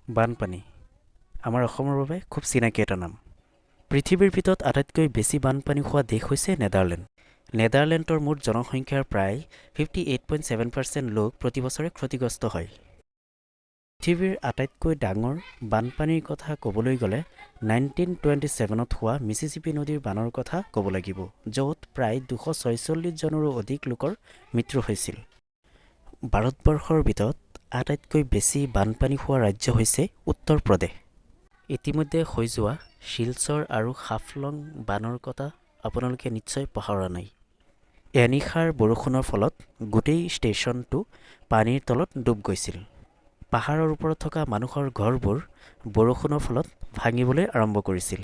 বানপানী আমাৰ অসমৰ বাবে খুব চিনাকি এটা নাম। পৃথিৱীৰ ভিতৰত আটাইতকৈ বেছি বানপানী হোৱা দেশ হৈছে নেদাৰলেণ্ড। নেদাৰলেণ্ডৰ মুঠ জনসংখ্যাৰ প্ৰায় 58.7% লোক প্ৰতি বছৰে ক্ষতিগ্ৰস্ত হয়। পৃথিৱীৰ আটাইতকৈ ডাঙৰ বানপানীৰ কথা ক'বলৈ গ'লে 1927ত হোৱা মিছিছিপি নদীৰ বানৰ কথা ক'ব লাগিব, য'ত প্ৰায় 246 জনৰো অধিক লোকৰ মৃত্যু হৈছিল। ভাৰতবৰ্ষৰ ভিতৰত আটাইতকৈ বেছি বানপানী হোৱা ৰাজ্য হৈছে উত্তৰ প্ৰদেশ। ইতিমধ্যে হৈ যোৱা শিলচৰ আৰু হাফলং বানৰ কথা আপোনালোকে নিশ্চয় পাহৰা নাই। এনিশাৰ বৰষুণৰ ফলত গোটেই ষ্টেচনটো পানীৰ তলত ডুব গৈছিল। পাহাৰৰ ওপৰত থকা মানুহৰ ঘৰবোৰ বৰষুণৰ ফলত ভাঙিবলৈ আৰম্ভ কৰিছিল।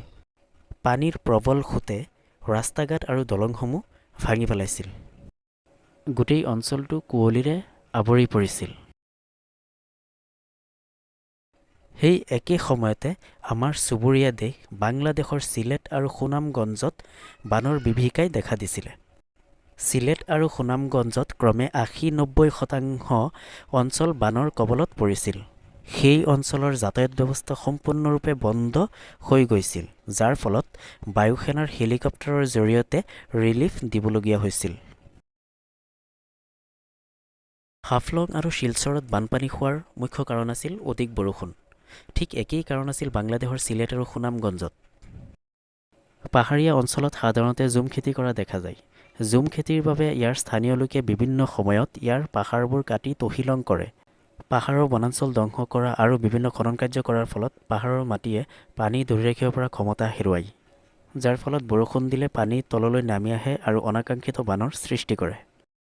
পানীৰ প্ৰবল সোঁতে ৰাস্তা ঘাট আৰু দলংসমূহ ভাঙি পেলাইছিল। গোটেই অঞ্চলটো কুঁৱলীৰে আৱৰি পৰিছিল। সেই একে সময়তে আমাৰ চুবুৰীয়া দেশ বাংলাদেশৰ চিলেট আৰু সুনামগঞ্জত বানৰ বিভীষিকাই দেখা দিছিলে। চিলেট আৰু সুনামগঞ্জত ক্ৰমে 80-90% অঞ্চল বানৰ কবলত পৰিছিল। সেই অঞ্চলৰ যাতায়াত ব্যৱস্থা সম্পূৰ্ণৰূপে বন্ধ হৈ গৈছিল, যাৰ ফলত বায়ুসেনাৰ হেলিকপ্টাৰৰ জৰিয়তে ৰিলিফ দিবলগীয়া হৈছিল। হাফলং আৰু শিলচৰত বানপানী হোৱাৰ মুখ্য কাৰণ আছিল অধিক বৰষুণ। ঠিক একেই কাৰণ আছিল বাংলাদেশৰ চিলেট আৰু সুনামগঞ্জত। পাহাৰীয়া অঞ্চলত সাধাৰণতে ঝুম খেতি কৰা দেখা যায়। ঝুম খেতিৰ বাবে ইয়াৰ স্থানীয় লোকে বিভিন্ন সময়ত ইয়াৰ পাহাৰবোৰ কাটি তহিলং কৰে। পাহাৰৰ বনাঞ্চল ধ্বংস কৰা আৰু বিভিন্ন খনন কাৰ্য কৰাৰ ফলত পাহাৰৰ মাটিয়ে পানী ধৰি ৰাখিব পৰা ক্ষমতা হেৰুৱায়, যাৰ ফলত বৰষুণ দিলে পানী তললৈ নামি আহে আৰু অনাকাংক্ষিত বানৰ সৃষ্টি কৰে।